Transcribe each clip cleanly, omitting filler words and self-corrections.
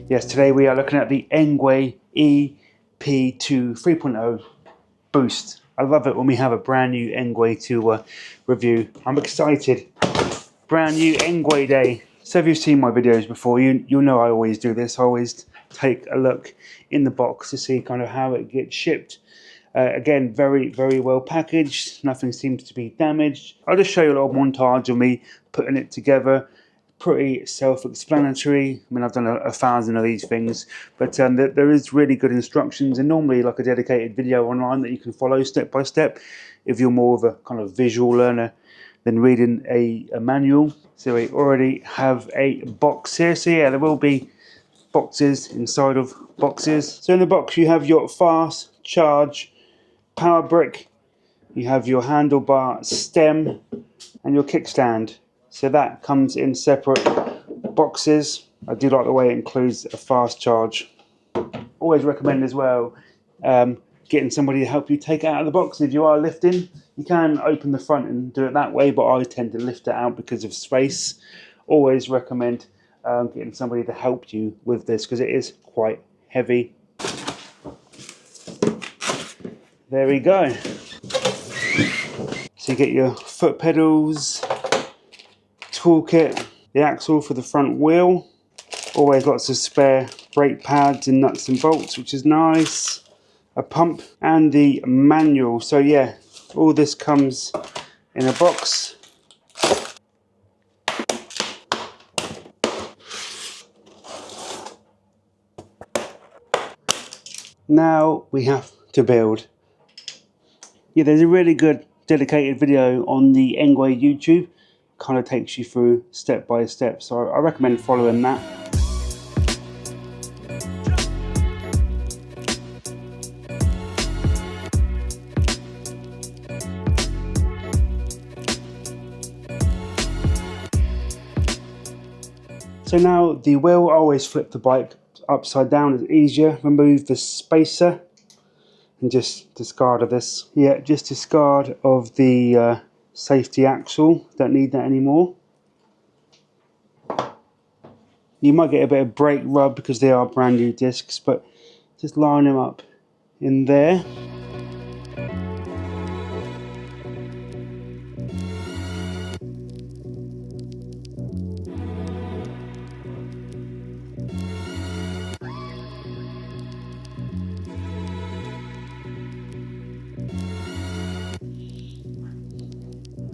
Yes, today we are looking at the ENGWE EP-2 3.0 Boost. I love it when we have a brand new ENGWE to review. I'm excited. Brand new ENGWE day. So if you've seen my videos before, you'll know I always do this. I always take a look in the box to see kind of how it gets shipped. Again, very, very well packaged. Nothing seems to be damaged. I'll just show you a little montage of me putting it together. Pretty self-explanatory. I mean, I've done a 1,000 of these things, but there is really good instructions, and normally like a dedicated video online that you can follow step by step if you're more of a kind of visual learner than reading a manual. So we already have a box here. So yeah, there will be boxes inside of boxes. So in the box you have your fast charge power brick, you have your handlebar stem and your kickstand. So that comes in separate boxes. I do like the way it includes a fast charge. Always recommend as well getting somebody to help you take it out of the box. If you are lifting, you can open the front and do it that way, but I tend to lift it out because of space. Always recommend getting somebody to help you with this because it is quite heavy. There we go. So you get your foot pedals, toolkit, the axle for the front wheel, always lots of spare brake pads and nuts and bolts, which is nice, a pump and the manual. So yeah, all this comes in a box. Now we have to build. Yeah, there's a really good dedicated video on the ENGWE YouTube. Kind of takes you through step by step, so I recommend following that. So now the wheel, I always flip the bike upside down, it's easier. Remove the spacer and just discard of this. Yeah, just discard of the safety axle, don't need that anymore. You might get a bit of brake rub because they are brand new discs, but just line them up in there.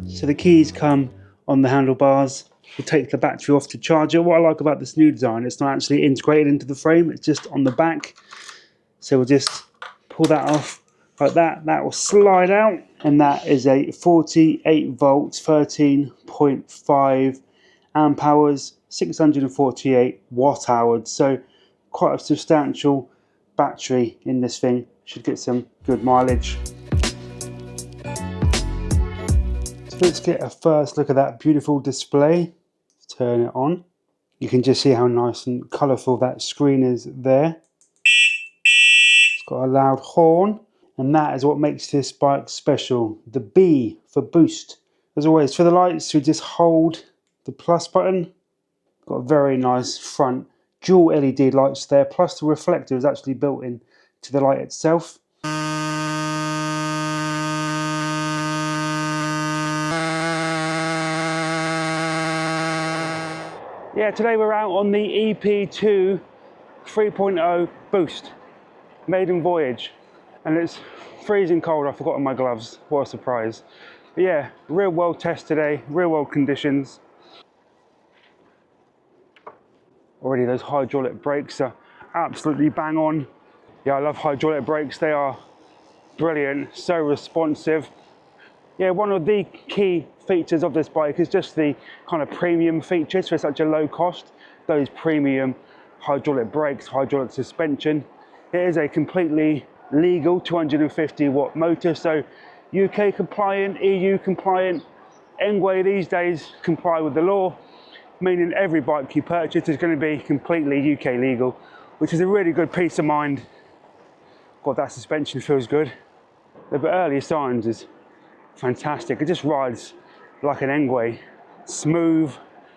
So the keys come on the handlebars. We'll take the battery off to charge it. What I like about this new design, it's not actually integrated into the frame, it's just on the back. So we'll just pull that off like that. That will slide out, and that is a 48 volts, 13.5 amp hours, 648 watt hours. So quite a substantial battery in this thing. Should get some good mileage. Let's get a first look at that beautiful display. Turn it on. You can just see how nice and colourful that screen is there. It's got a loud horn, and that is what makes this bike special. The B for boost. As always, for the lights, we just hold the plus button. Got a very nice front dual LED lights there, plus the reflector is actually built in to the light itself. Yeah, today we're out on the EP-2 3.0 Boost, maiden voyage, and it's freezing cold. I've forgotten my gloves, what a surprise. But yeah, real world test today, real world conditions. Already those hydraulic brakes are absolutely bang on. Yeah, I love hydraulic brakes, they are brilliant, so responsive. Yeah, one of the key features of this bike is just the kind of premium features for such a low cost. Those premium hydraulic brakes, hydraulic suspension. It is a completely legal 250 watt motor, so UK compliant, EU compliant. ENGWE these days comply with the law, meaning every bike you purchase is going to be completely UK legal, which is a really good peace of mind. God, that suspension feels good. The early signs is fantastic. It just rides like an ENGWE, smooth,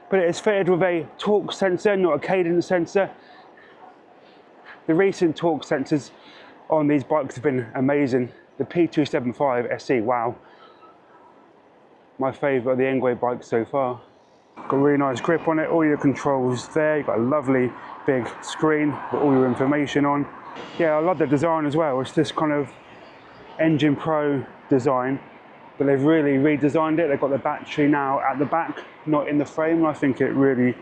but it is fitted with a torque sensor, not a cadence sensor. The recent torque sensors on these bikes have been amazing. The P275 SE, wow. My favourite of the ENGWE bikes so far. Got a really nice grip on it, all your controls there. You've got a lovely big screen with all your information on. Yeah, I love the design as well. It's this kind of Engine Pro design, but they've really redesigned it. They've got the battery now at the back, not in the frame, and I think it really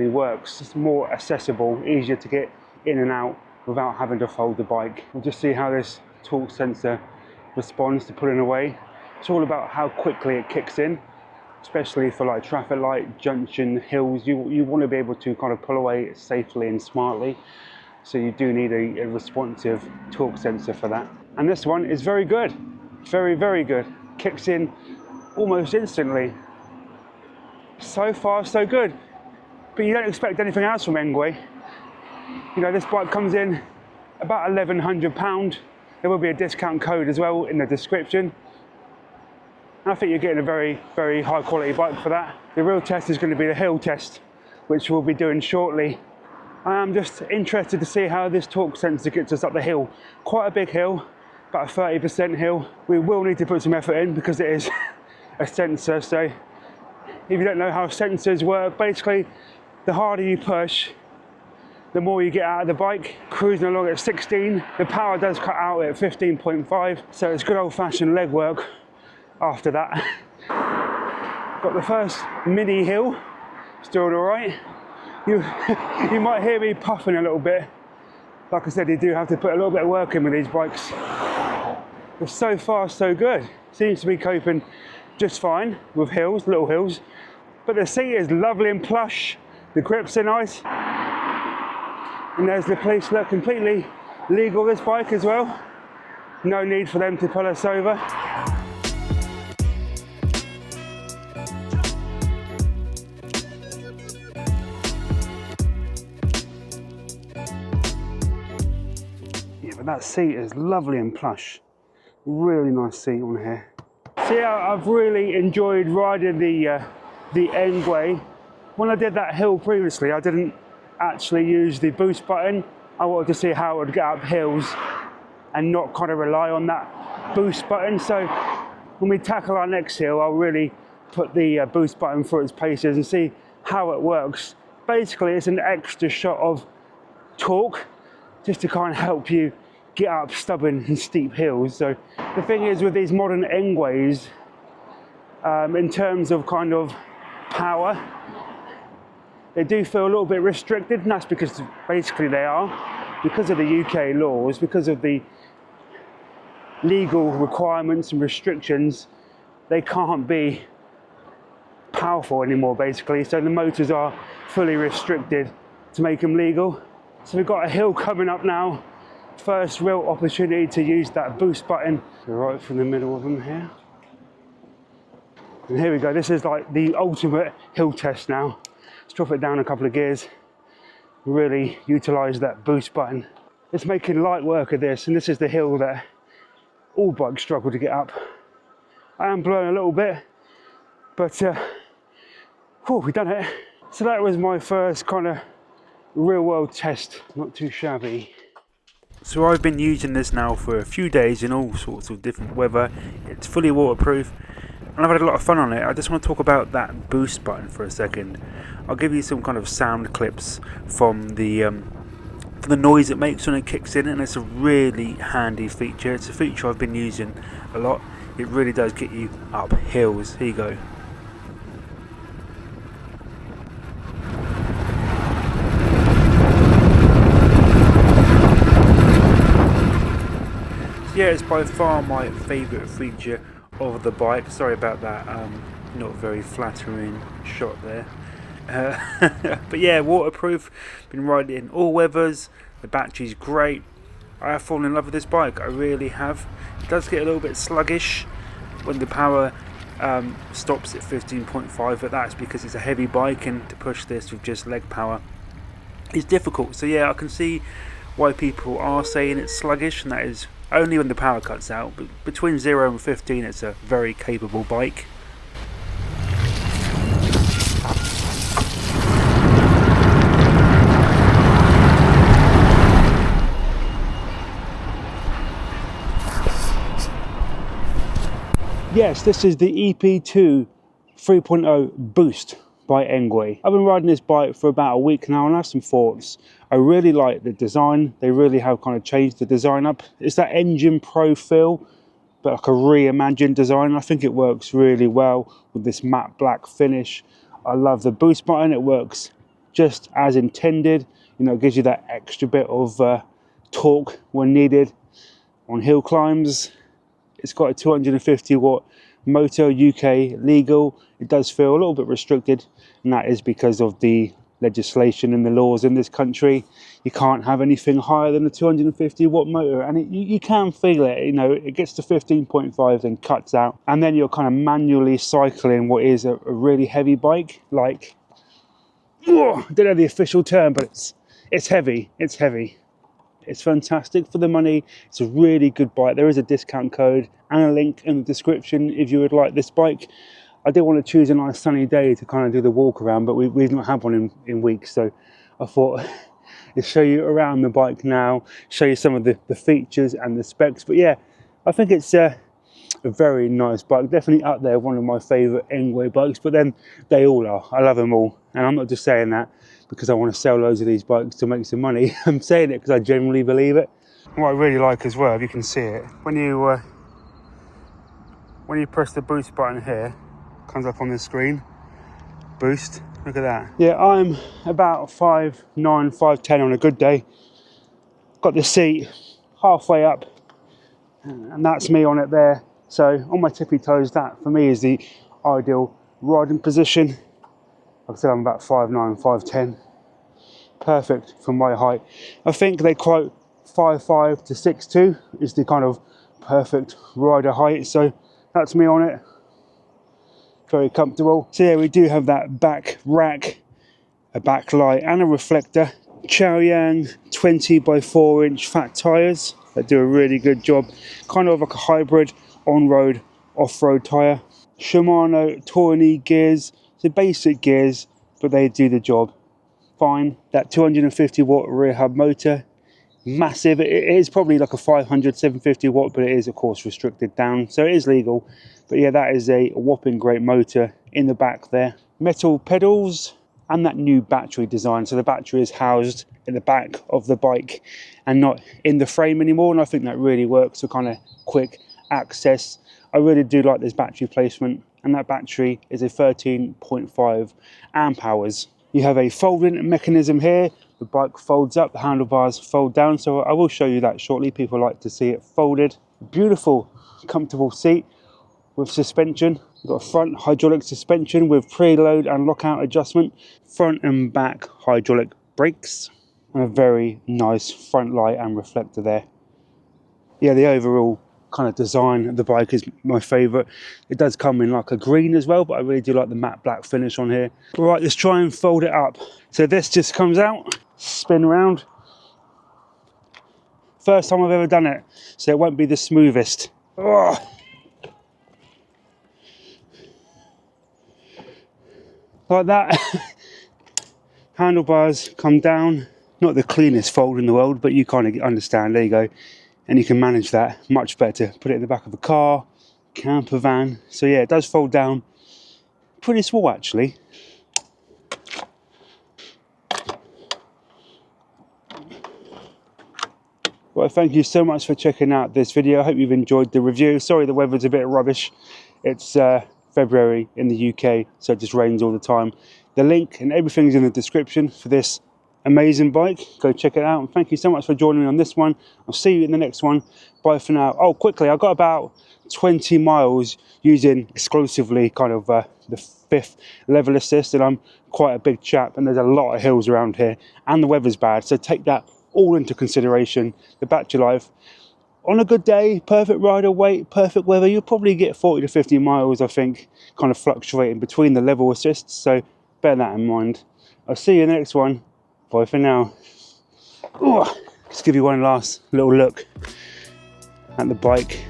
works. It's more accessible, easier to get in and out without having to fold the bike. We'll just see how this torque sensor responds to pulling away. It's all about how quickly it kicks in, especially for like traffic light, junction, hills. You want to be able to kind of pull away safely and smartly. So you do need a responsive torque sensor for that. And this one is very good. Very good. Kicks in almost instantly. So far, so good. But you don't expect anything else from ENGWE. You know, this bike comes in about £1,100. There will be a discount code as well in the description. And I think you're getting a very high quality bike for that. The real test is going to be the hill test, which we'll be doing shortly. I am just interested to see how this torque sensor gets us up the hill. Quite a big hill, about a 30% hill. We will need to put some effort in because it is a sensor. So if you don't know how sensors work, basically the harder you push, the more you get out of the bike. Cruising along at 16, the power does cut out at 15.5, so it's good old-fashioned leg work after that. Got the first mini hill, still all right. You might hear me puffing a little bit. Like I said, you do have to put a little bit of work in with these bikes. But so far, so good. Seems to be coping just fine with hills, little hills. But the seat is lovely and plush. The grips are nice. And there's the police, look, completely legal, this bike as well. No need for them to pull us over. Yeah, but that seat is lovely and plush. Really nice seat on here. So yeah, I've really enjoyed riding the ENGWE. When I did that hill previously, I didn't actually use the boost button. I wanted to see how it would get up hills and not kind of rely on that boost button. So when we tackle our next hill, I'll really put the boost button through its paces and see how it works. Basically, it's an extra shot of torque just to kind of help you get up stubborn and steep hills. So the thing is with these modern ENGWEs, in terms of kind of power, they do feel a little bit restricted, and that's because basically they are. Because of the UK laws, because of the legal requirements and restrictions, they can't be powerful anymore basically. So the motors are fully restricted to make them legal. So we've got a hill coming up now. First real opportunity to use that boost button. Right from the middle of them here. And here we go, this is like the ultimate hill test now. Let's drop it down a couple of gears. Really utilise that boost button. It's making light work of this, and this is the hill that all bikes struggle to get up. I am blowing a little bit, but we've done it. So that was my first kind of real world test, not too shabby. So I've been using this now for a few days in all sorts of different weather. It's fully waterproof and I've had a lot of fun on it. I just want to talk about that boost button for a second. I'll give you some kind of sound clips from the noise it makes when it kicks in, and it's a really handy feature. It's a feature I've been using a lot. It really does get you up hills. Here you go. Yeah, it's by far my favourite feature of the bike. Sorry about that not very flattering shot there. But yeah, waterproof, been riding it in all weathers, the battery's great. I have fallen in love with this bike, I really have. It does get a little bit sluggish when the power stops at 15.5, but that's because it's a heavy bike, and to push this with just leg power is difficult. So yeah, I can see why people are saying it's sluggish, and that is only when the power cuts out. But between 0 and 15 it's a very capable bike. Yes, this is the EP-2 3.0 Boost by ENGWE. I've been riding this bike for about a week now and I have some thoughts. I really like the design. They really have kind of changed the design up. It's that Engine Pro feel, but like a reimagined design. I think it works really well with this matte black finish. I love the boost button. It works just as intended. You know, it gives you that extra bit of torque when needed on hill climbs. It's got a 250 watt motor, UK legal. It does feel a little bit restricted, and that is because of the legislation and the laws in this country. You can't have anything higher than a 250 watt motor, and you can feel it. You know, it gets to 15.5 then cuts out, and then you're kind of manually cycling what is a really heavy bike. Like, I don't know the official term, but it's heavy. It's heavy. It's fantastic for the money. It's a really good bike. There is a discount code and a link in the description if you would like this bike. I did want to choose a nice sunny day to kind of do the walk around, but we've not had one in weeks, so I thought I'd show you around the bike now, show you some of the features and the specs. But yeah, I think it's a very nice bike, definitely up there, one of my favourite ENGWE bikes, but then they all are. I love them all, and I'm not just saying that because I want to sell loads of these bikes to make some money. I'm saying it because I genuinely believe it. What I really like as well, if you can see it, when you press the boost button here, comes up on the screen, boost, look at that. Yeah, I'm about 5'9", 5'10" on a good day. Got the seat halfway up, and that's me on it there. So on my tippy toes, that for me is the ideal riding position. Like I said, I'm about 5'9", 5'10", perfect for my height. I think they quote 5'5" to 6'2" is the kind of perfect rider height, so that's me on it. Very comfortable. So yeah, we do have that back rack, a backlight and a reflector. Chaoyang 20x4 inch fat tyres that do a really good job. Kind of like a hybrid on-road, off-road tyre. Shimano Tourney gears. So basic gears, but they do the job fine. That 250 watt rear hub motor, massive. It is probably like a 500, 750 watt, but it is of course restricted down, so it is legal. But yeah, that is a whopping great motor in the back there. Metal pedals and that new battery design. So the battery is housed in the back of the bike and not in the frame anymore, and I think that really works for kind of quick access. I really do like this battery placement, and that battery is a 13.5 amp hours. You have a folding mechanism here. The bike folds up, the handlebars fold down, so I will show you that shortly. People like to see it folded. Beautiful, comfortable seat with suspension. You've got a front hydraulic suspension with preload and lockout adjustment. Front and back hydraulic brakes. And a very nice front light and reflector there. Yeah, the overall kind of design of the bike is my favourite. It does come in like a green as well, but I really do like the matte black finish on here. Right, let's try and fold it up. So this just comes out, spin around. First time I've ever done it, so it won't be the smoothest. Oh. Like that. Handlebars come down. Not the cleanest fold in the world, but you kind of understand. There you go. And you can manage that much better. Put it in the back of a car, camper van. So yeah, it does fold down pretty small actually. Well, thank you so much for checking out this video. I hope you've enjoyed the review. Sorry the weather's a bit rubbish. It's February in the UK, so it just rains all the time. The link and everything's in the description for this amazing bike. Go check it out, and thank you so much for joining me on this one. I'll see you in the next one. Bye for now. Oh, quickly, I got about 20 miles using exclusively kind of the 5th level assist, and I'm quite a big chap, and there's a lot of hills around here, and the weather's bad, so take that all into consideration. The battery life on a good day, perfect rider weight, perfect weather, you'll probably get 40 to 50 miles, I think, kind of fluctuating between the level assists, so bear that in mind. I'll see you in the next one. Bye for now. Let's give you one last little look at the bike.